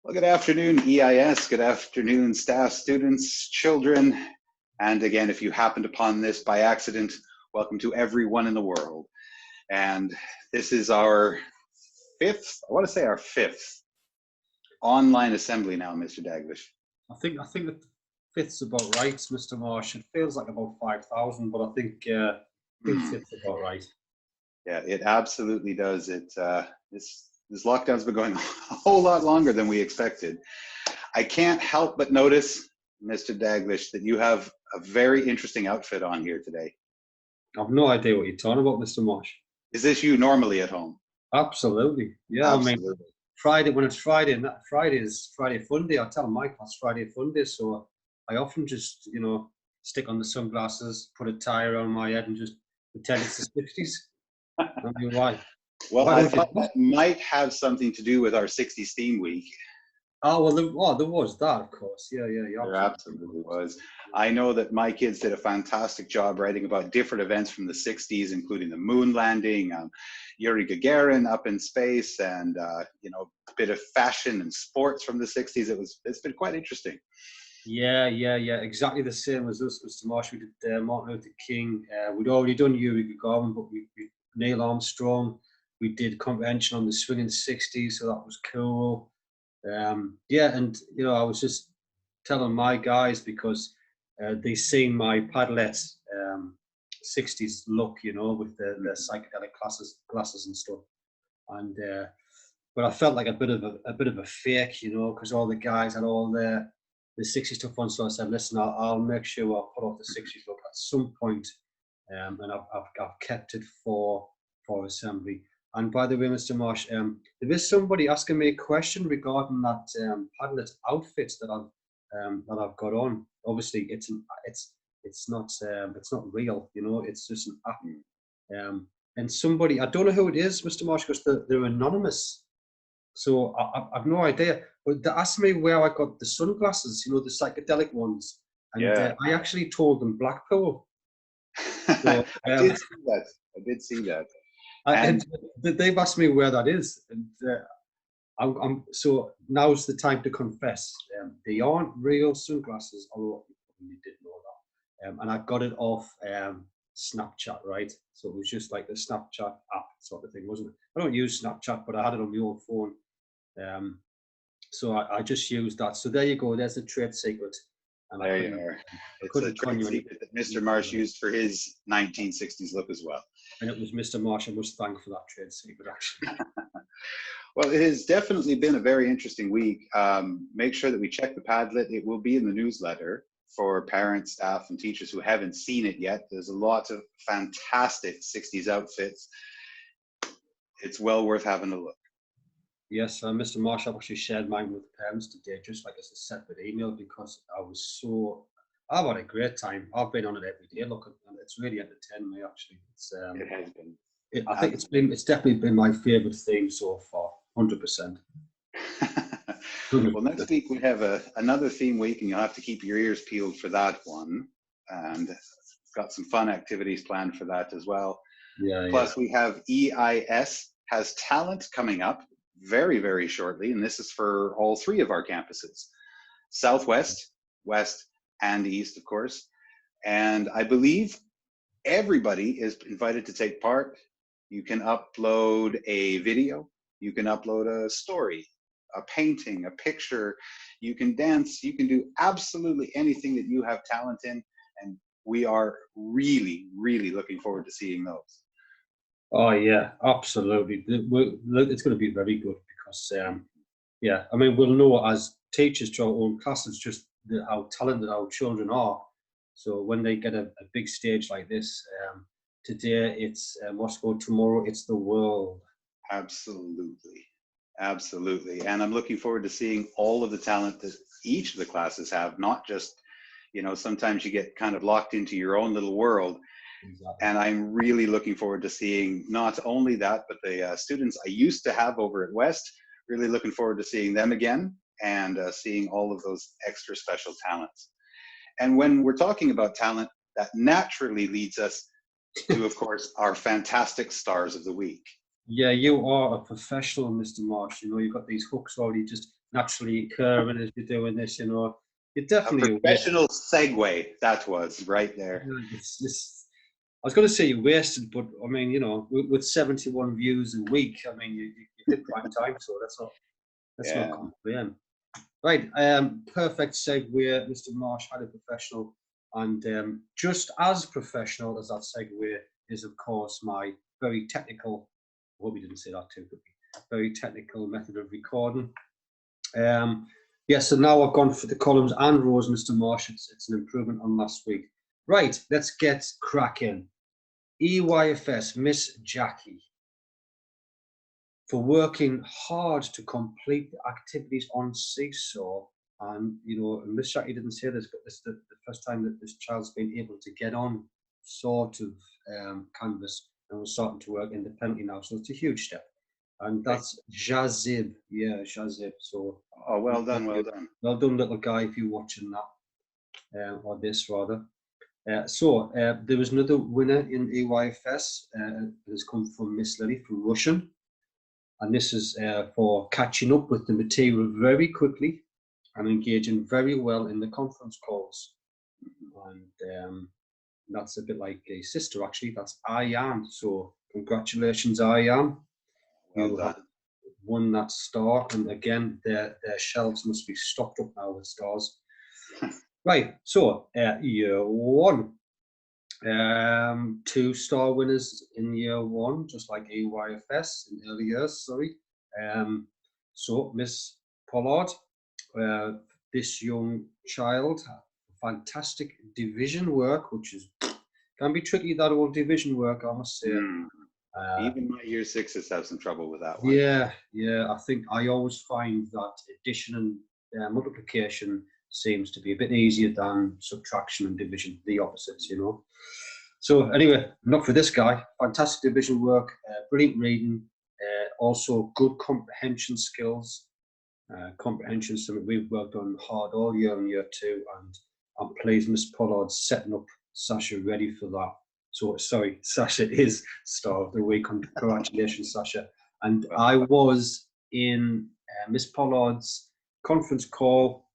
Well, good afternoon, EIS. Good afternoon, staff, students, children. And again, if you happened upon this by accident, welcome to everyone in the world. And this is our fifth online assembly now, Mr. Daglish. I think the fifth's about right, Mr. Marsh. It feels like about 5,000, but I think fifth's about right. Yeah, it absolutely does. This lockdown's been going a whole lot longer than we expected. I can't help but notice, Mr. Daglish, that you have a very interesting outfit on here today. I've no idea what you're talking about, Mr. Marsh. Is this you normally at home? Absolutely, yeah. Absolutely. I mean, Friday when it's Friday, and Friday is Friday Fun Day. I tell my class Friday Fun Day, so I often just stick on the sunglasses, put a tie around my head, and just pretend it's the '60s. I mean, why? Well, Why I don't you? thought that might have something to do with our 60s theme week. Oh well, there was that, of course. Yeah. There absolutely was. I know that my kids did a fantastic job writing about different events from the 60s, including the moon landing, Yuri Gagarin up in space, and a bit of fashion and sports from the 60s. It's been quite interesting. Yeah. Exactly the same as us, Mr. Marsh. We did Martin Luther King. We'd already done Yuri Gagarin, but we Neil Armstrong. We did comprehension on the swinging '60s, so that was cool. Yeah, and I was just telling my guys because they seen my Padlet 60s look, with the psychedelic glasses and stuff, and but I felt like a bit of a fake, because all the guys had all the 60s stuff on. So I said, listen, I'll make sure I'll put off the 60s look at some point, and I've kept it for assembly. And by the way, Mr. Marsh, there is somebody asking me a question regarding that Padlet outfit that I've got on. Obviously, it's not real, it's just an app. And somebody, I don't know who it is, Mr. Marsh, because they're anonymous. So I've no idea. But they asked me where I got the sunglasses, the psychedelic ones. And Yeah. I actually told them Blackpool. So, I did see that. And they've asked me where that is. And so now's the time to confess. They aren't real sunglasses, although you probably did know that. And I got it off Snapchat, right? So it was just like the Snapchat app sort of thing, wasn't it? I don't use Snapchat, but I had it on my old phone. So I just used that. So there you go. There's the trade secret. And there you are. It's a trade secret that Mr. Marsh used for his 1960s look as well. And it was Mr. Marsh I must thank for that trade secret, actually. Well, it has definitely been a very interesting week. Make sure that we check the Padlet. It will be in the newsletter for parents, staff, and teachers who haven't seen it yet. There's a lot of fantastic 60s outfits. It's well worth having a look. Yes, Mr. Marsh, I've actually shared mine with parents today, just like as a separate email, because I've had a great time. I've been on it every day. Look, and it's really entertained me, actually. It has been. I think it's definitely been my favourite theme so far, 100%. Well, next week we have another theme week, and you'll have to keep your ears peeled for that one. And got some fun activities planned for that as well. Yeah. Plus, we have EIS has talent coming up very, very shortly, and this is for all three of our campuses: Southwest, West, and East, of course. And I believe everybody is invited to take part. You can upload a video, you can upload a story, a painting, a picture, you can dance, you can do absolutely anything that you have talent in, and we are really, really looking forward to seeing those. Oh yeah, absolutely. It's going to be very good because, yeah, I mean, we'll know as teachers to our own classes just how talented our children are. So when they get a big stage like this, today it's Moscow, tomorrow it's the world. Absolutely. And I'm looking forward to seeing all of the talent that each of the classes have, not just, sometimes you get kind of locked into your own little world. Exactly. And I'm really looking forward to seeing not only that, but the students I used to have over at West, really looking forward to seeing them again and seeing all of those extra special talents. And when we're talking about talent, that naturally leads us to, of course, our fantastic stars of the week. Yeah, you are a professional, Mr. Marsh. You know, you've got these hooks already just naturally occurring as you're doing this. You know, you're A definitely a waste. professional segue, that was right there. Yeah, it's, I was going to say you wasted, but I mean, you know, with 71 views a week, I mean, you hit prime time, so that's not Yeah. complain. Right, perfect segue, Mr. Marsh, highly professional, and just as professional as that segue is, of course, my very technical. I hope we didn't say that too quickly. Very technical method of recording. So now I've gone for the columns and rows, Mr. Marsh. It's an improvement on last week. Right, let's get cracking. EYFS, Miss Jackie, for working hard to complete the activities on Seesaw. And, you know, Miss Jackie didn't say this, but this is the first time that this child's been able to get on sort of canvas and was starting to work independently now. So it's a huge step. And Great. that's Jazib. Yeah, Jazib. So Oh, well done, well done. well done, little guy, if you're watching that, or this rather. There was another winner in EYFS. It has come from Miss Lily from Russian. And this is for catching up with the material very quickly and engaging very well in the conference calls. And that's a bit like a sister, actually. That's I am. So congratulations, I am. Well You have done. won that star. And again, their shelves must be stocked up now with stars. Right. So year one. 2-star winners in year one, just like EYFS in early years, sorry. So Miss Pollard, this young child, fantastic division work, which is can be tricky, that old division work, I must say. Even my year sixes have some trouble with that one. Yeah, I think I always find that addition and multiplication seems to be a bit easier than subtraction and division, the opposites, you know. So anyway, enough for this guy. Fantastic division work, brilliant reading, also good comprehension skills. Comprehension is something we've worked on hard all year in year two, and I'm pleased Miss Pollard's setting up Sasha ready for that. So sorry, Sasha is star of the week. Congratulations, Sasha. And Well, I was in Miss Pollard's conference call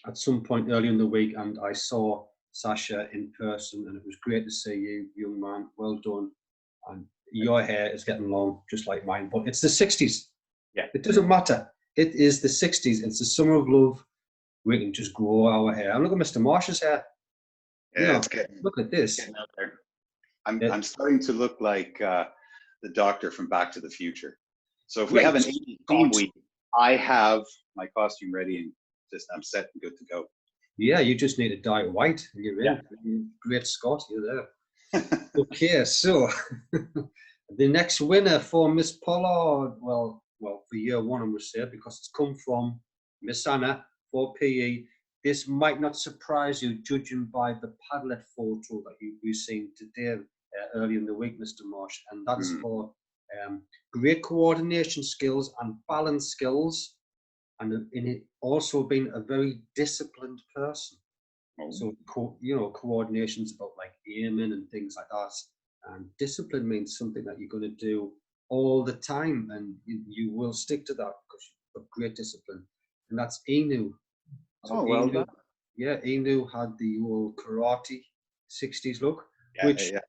at some point early in the week, and I saw Sasha in person, and it was great to see you, young man. Well done. And your hair is getting long, just like mine, but it's the 60s. yeah. It doesn't matter. It is the 60s. It's the summer of love. We can just grow our hair. And look at Mr. Marsh's hair. You Yeah, know, it's getting, look at this. getting out there. I'm starting to look like the doctor from Back to the Future. So if we have an Right. 80s theme week, I have my costume ready and just I'm set and good to go. Yeah, you just need to dye it white and you're in. Yeah. Great Scott, you're there. Okay, so the next winner for Miss Pollard, well, for year one, I must say, because it's come from Miss Anna for PE. This might not surprise you, judging by the Padlet photo that you've seen today, early in the week, Mr. Marsh, and that's for great coordination skills and balance skills, and in it also being a very disciplined person. Oh. So, coordination's about like aiming and things like that. And discipline means something that you're going to do all the time, and you will stick to that because you've got great discipline. And that's Inu. So Oh, well done. Yeah, Inu had the old karate 60s look, Yeah, which, yeah.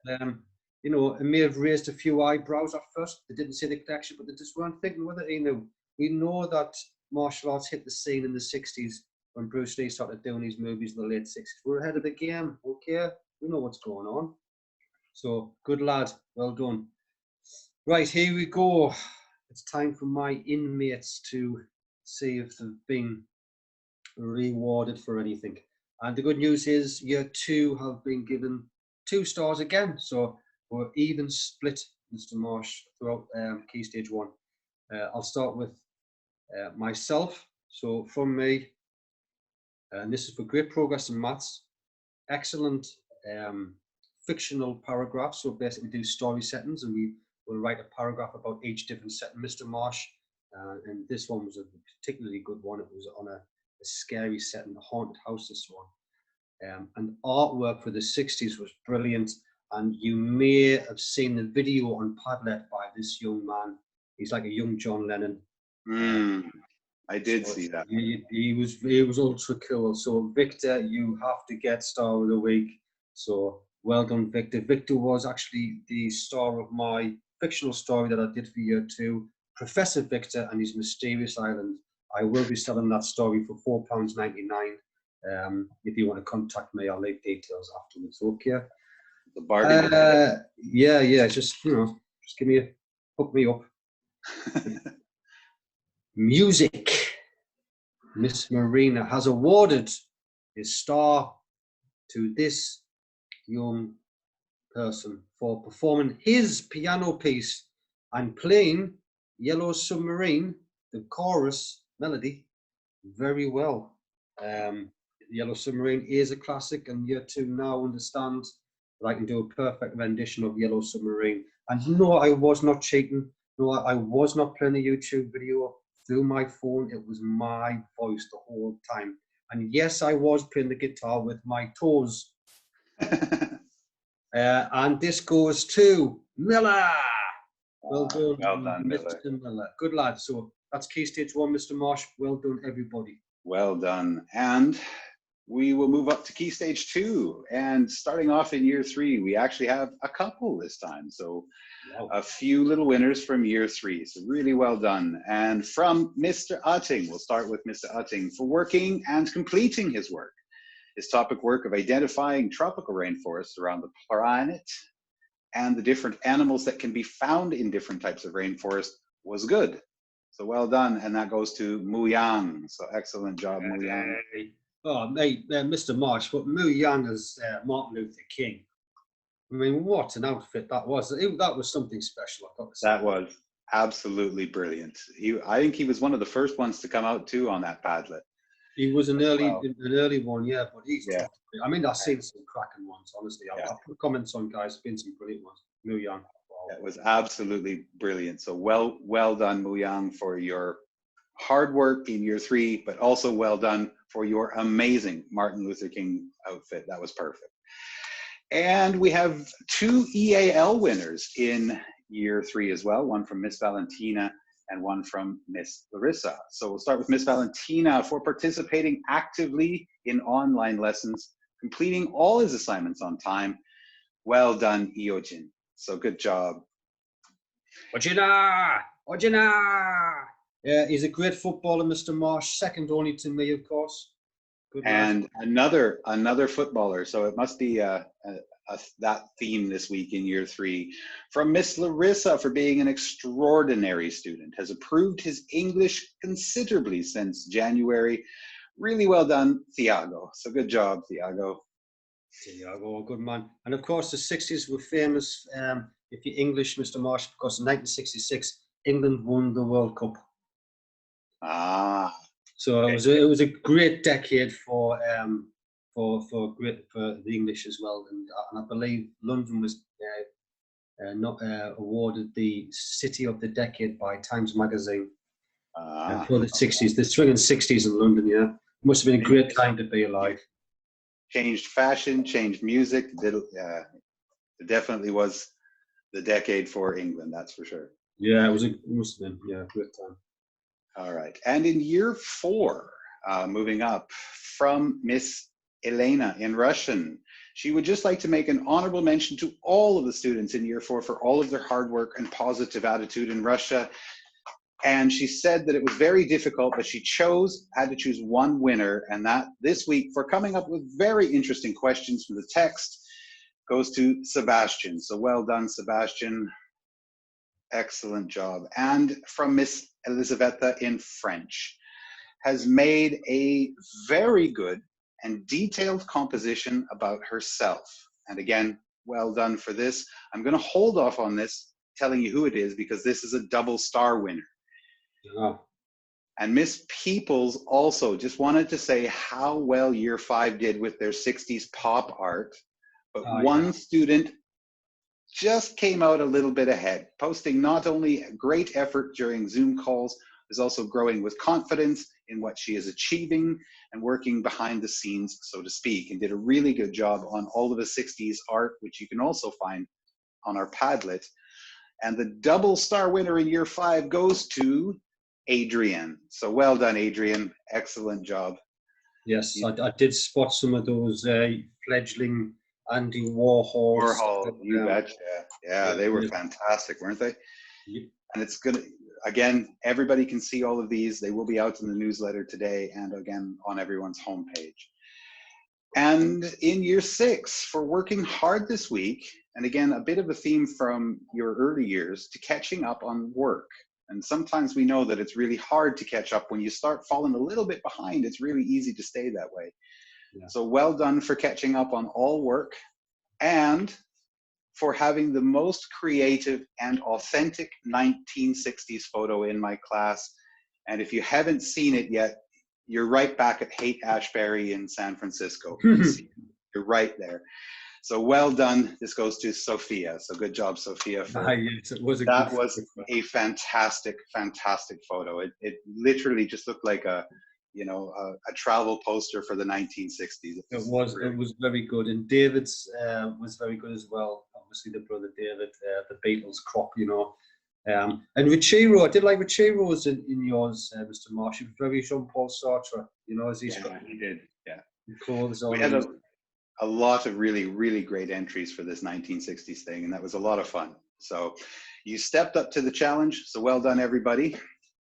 it may have raised a few eyebrows at first. They didn't see the connection, but they just weren't thinking with it, Inu. We know that martial arts hit the scene in the 60s when Bruce Lee started doing these movies in the late 60s. We're ahead of the game, okay? We know what's going on. So, good lad, well done. Right, here we go. It's time for my inmates to see if they've been rewarded for anything. And the good news is year two have been given 2 stars again. So we're even split, Mr. Marsh, throughout Key Stage 1. I'll start with myself. So from me, and this is for great progress in maths, excellent fictional paragraphs. So basically do story settings, and we will write a paragraph about each different setting, Mr. Marsh. And this one was a particularly good one. It was on a scary setting, a haunted house, this one. And artwork for the 60s was brilliant. and you may have seen the video on Padlet by this young man. He's like a young John Lennon. I did So see that. he was ultra cool. So Victor, you have to get Star of the Week. So well done, Victor. Victor was actually the star of my fictional story that I did for year 2, Professor Victor and His Mysterious Island. I will be selling that story for £4.99. If you want to contact me, I'll leave details afterwards. Okay. The bargain. Yeah. Just just hook me up. Music. Miss Marina has awarded his star to this young person for performing his piano piece and playing Yellow Submarine, the chorus melody, very well. Yellow Submarine is a classic, and year 2 now understands that I can do a perfect rendition of Yellow Submarine. And no, I was not cheating. No, I was not playing a YouTube video through my phone. It was my voice the whole time. And yes, I was playing the guitar with my toes. And this goes to Miller. Well done, Mr. Miller. Good lad. So that's Key Stage 1, Mr. Marsh. Well done, everybody. Well done. And we will move up to Key Stage 2. And starting off in year 3, we actually have a couple this time. So a few little winners from year 3. So really well done. And from Mr. Utting, we'll start with Mr. Utting for working and completing his work. His topic work of identifying tropical rainforests around the planet and the different animals that can be found in different types of rainforest was good. So well done. And that goes to Mu Yang. So excellent job, Mu Yang. Oh, mate, Mr. Marsh, but Mu Yang as Martin Luther King. I mean, what an outfit that was. That was something special, I've got to say. That was absolutely brilliant. I think he was one of the first ones to come out too on that Padlet. He was an early one, yeah, but he's tough. I mean, I've seen some cracking ones, honestly. I'll put comments on, guys. Been some brilliant ones. Mu Yang. Wow. It was absolutely brilliant. So well done, Mu Yang, for your hard work in year 3, but also well done for your amazing Martin Luther King outfit. That was perfect. And we have 2 EAL winners in year 3 as well, one from Miss Valentina and one from Miss Larissa. So we'll start with Miss Valentina for participating actively in online lessons, completing all his assignments on time. Well done, Iojin. So good job. Ojina! Yeah, he's a great footballer, Mr. Marsh, second only to me, of course. Good and another footballer. So it must be that theme this week in year 3. From Miss Larissa for being an extraordinary student, has improved his English considerably since January. Really well done, Thiago. So good job, Thiago. Thiago, good man. And of course, the 60s were famous, if you're English, Mr. Marsh, because in 1966, England won the World Cup. So okay. it was a great decade for the English as well, and I believe London was not awarded the City of the Decade by Times Magazine for the 60s. The swinging 60s in London, yeah, must have been a great time to be alive. Changed fashion, changed music. It definitely was the decade for England, that's for sure. Yeah, it must have been, yeah, great time. All right, and in year 4, moving up from Miss Elena in Russian, she would just like to make an honorable mention to all of the students in year 4 for all of their hard work and positive attitude in Russia. And she said that it was very difficult, but she had to choose one winner, and that this week, for coming up with very interesting questions from the text, goes to Sebastian. So well done, Sebastian. Excellent job. And from Miss Elisaveta in French, has made a very good and detailed composition about herself. And again, well done for this. I'm going to hold off on this, telling you who it is, because this is a double star winner. Oh. And Miss Peoples also just wanted to say how well year 5 did with their 60s pop art. But one student just came out a little bit ahead, posting not only a great effort during Zoom calls, is also growing with confidence in what she is achieving and working behind the scenes, so to speak, and did a really good job on all of the 60s art, which you can also find on our Padlet. And the double star winner in year 5 goes to Adrian. So well done, Adrian. Excellent job. Yes, I did spot some of those fledgling Andy Warhols. Warhol, you betcha. Yeah, they were fantastic, weren't they? Yeah. And it's gonna, again, everybody can see all of these. They will be out in the newsletter today and again on everyone's homepage. And in year 6, for working hard this week, and again, a bit of a theme from your early years, to catching up on work. And sometimes we know that it's really hard to catch up. When you start falling a little bit behind, it's really easy to stay that way. Yeah. So well done for catching up on all work and for having the most creative and authentic 1960s photo in my class. And if you haven't seen it yet, you're right back at Haight-Ashbury in San Francisco. You're right there. So well done. This goes to Sophia. So good job, Sophia. Yes, it was that was a fantastic, fantastic photo. It literally just looked like a travel poster for the 1960s. It was very good. And David's was very good as well. Obviously the brother David, the Beatles crop, you know. And Richiro, I did like Richiro's in yours, Mr. Marsh. It was very Jean-Paul Sartre, you know, as he's got he did, yeah. Clothes on. We had a lot of really, really great entries for this 1960s thing, and that was a lot of fun. So you stepped up to the challenge, so well done, everybody.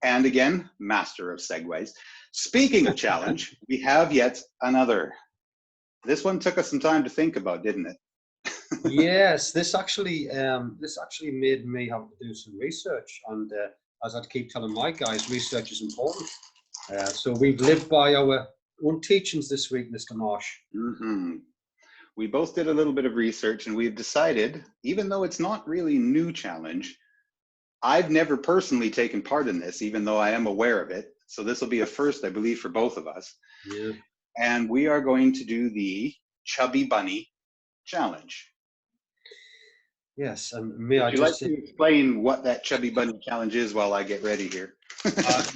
And again, master of segues. Speaking of challenge, we have yet another. This one took us some time to think about, didn't it? Yes, this actually made me have to do some research, and as I'd keep telling my guys, research is important. So we've lived by our own teachings this week, Mr. Marsh. Mm-hmm. We both did a little bit of research, and we've decided, even though it's not really a new challenge, I've never personally taken part in this, even though I am aware of it. So this will be a first, I believe, for both of us. Yeah. And we are going to do the Chubby Bunny Challenge. Yes, and may Would you like to explain what that Chubby Bunny Challenge is while I get ready here?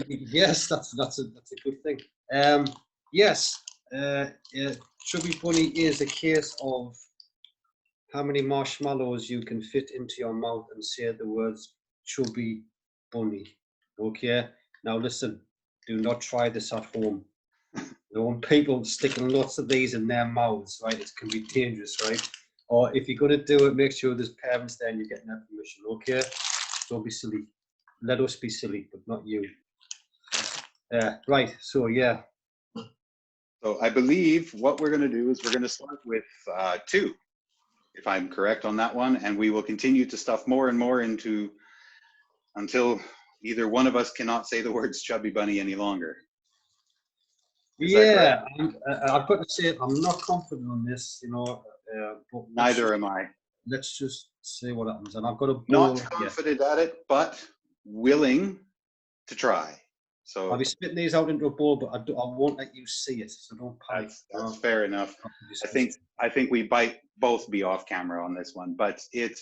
Yes, that's a good thing. Yes, Chubby Bunny is a case of how many marshmallows you can fit into your mouth and say the words Chubby Bunny. Okay, now listen, do not try this at home. You don't want people sticking lots of these in their mouths, right? It can be dangerous, right? Or if you're going to do it, make sure there's parents there and you're getting that permission, okay? Don't be silly. Let us be silly, but not you. Right, so yeah. So I believe what we're going to do is we're going to start with 2, if I'm correct on that one, and we will continue to stuff more and more into until either one of us cannot say the words Chubby Bunny any longer. Yeah, I've got to say I'm not confident on this, you know. But neither am I. Let's just see what happens. And I've got a ball. Not confident at it, but willing to try. So I'll be spitting these out into a bowl, but I won't let you see it, so don't panic. That's fair enough. I think we might both be off camera on this one, but it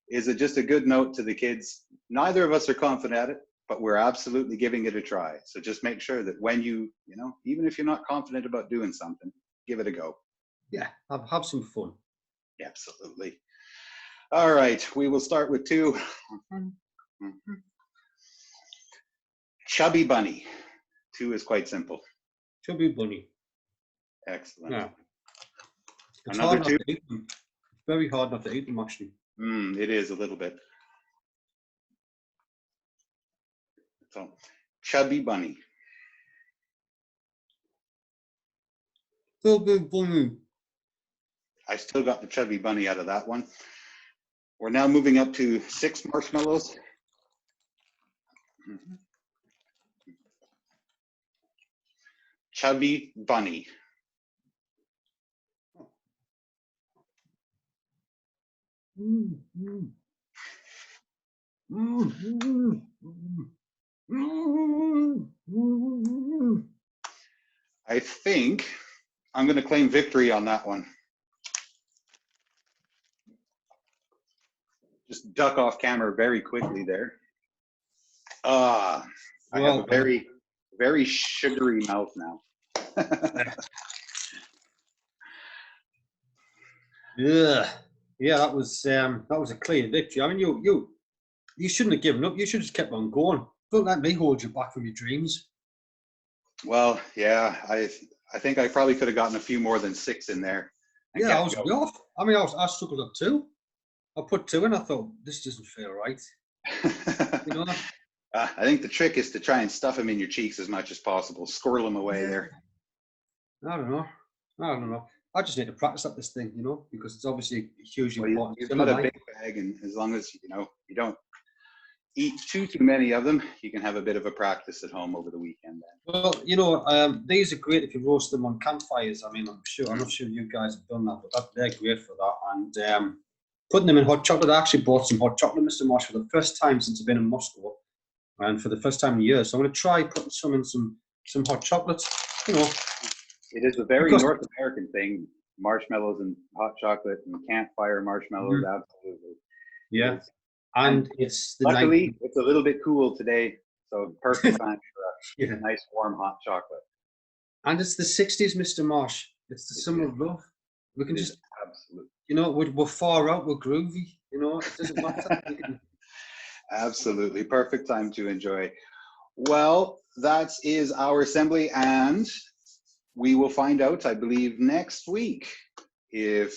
is just a good note to the kids. Neither of us are confident at it, but we're absolutely giving it a try. So just make sure that when you know, even if you're not confident about doing something, give it a go. Yeah, have some fun. Yeah, absolutely. All right, we will start with 2. Chubby Bunny. 2 is quite simple. Chubby Bunny. Excellent. Yeah. It's another 2. It's very hard not to eat them, actually. It is a little bit. So, Chubby Bunny. Chubby Bunny. I still got the Chubby Bunny out of that one. We're now moving up to 6 marshmallows. Chubby Bunny. I think I'm going to claim victory on that one. Just duck off camera very quickly there. I have Well a done. very, very sugary mouth now. Yeah, yeah, that was a clear victory. I mean, you shouldn't have given up. You should have just kept on going. Don't let me hold you back from your dreams. Well, yeah, I think I probably could have gotten a few more than 6 in there and Yeah, I kept was way off. I mean, I struggled up two. I put two in. I thought this doesn't feel right. You going. know. I think the trick is to try and stuff them in your cheeks as much as possible. Squirrel them away Yeah. there. I don't know. I don't know. I just need to practice at this thing, because it's obviously a hugely Well, important you've skill got in a life. big bag, and as long as you don't eat too many of them, you can have a bit of a practice at home over the weekend. Then. Well, these are great if you roast them on campfires. I mean, I'm not sure you guys have done that, but they're great for that. And putting them in hot chocolate, I actually bought some hot chocolate, Mr. Marsh, for the first time since I've been in Moscow, and for the first time in years. So I'm going to try putting some in some hot chocolate. It is a very Because North American thing. Marshmallows and hot chocolate and campfire marshmallows, absolutely. yeah, It is. and And it's the night. luckily, it's a little bit cool today, so perfect time for Yeah, a nice warm hot chocolate. and it's the 60s, Mr. Marsh. It's the summer of love. We can It just, is absolutely. we're far out, we're groovy. It doesn't matter. Absolutely perfect time to enjoy. Well, that is our assembly, and we will find out, I believe, next week. If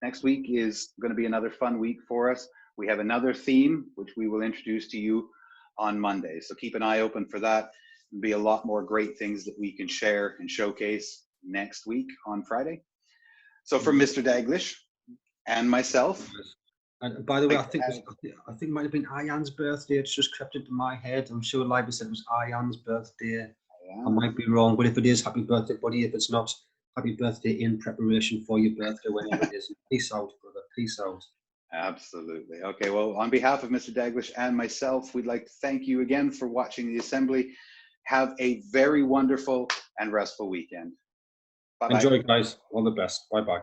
next week is going to be another fun week for us, we have another theme which we will introduce to you on Monday. So keep an eye open for that. There'll be a lot more great things that we can share and showcase next week on Friday. So for Mr. Daglish and myself, And by the way, I I think it might have been Ayan's birthday. It's just crept into my head. I'm sure Liva said it was Ayan's birthday. I might be wrong, but if it is, happy birthday, buddy. If it's not, happy birthday in preparation for your birthday, whenever it is. Peace out, brother. Peace out. Absolutely. Okay, well, on behalf of Mr. Daglish and myself, we'd like to thank you again for watching the assembly. Have a very wonderful and restful weekend. Bye-bye. Enjoy, guys. All the best. Bye-bye.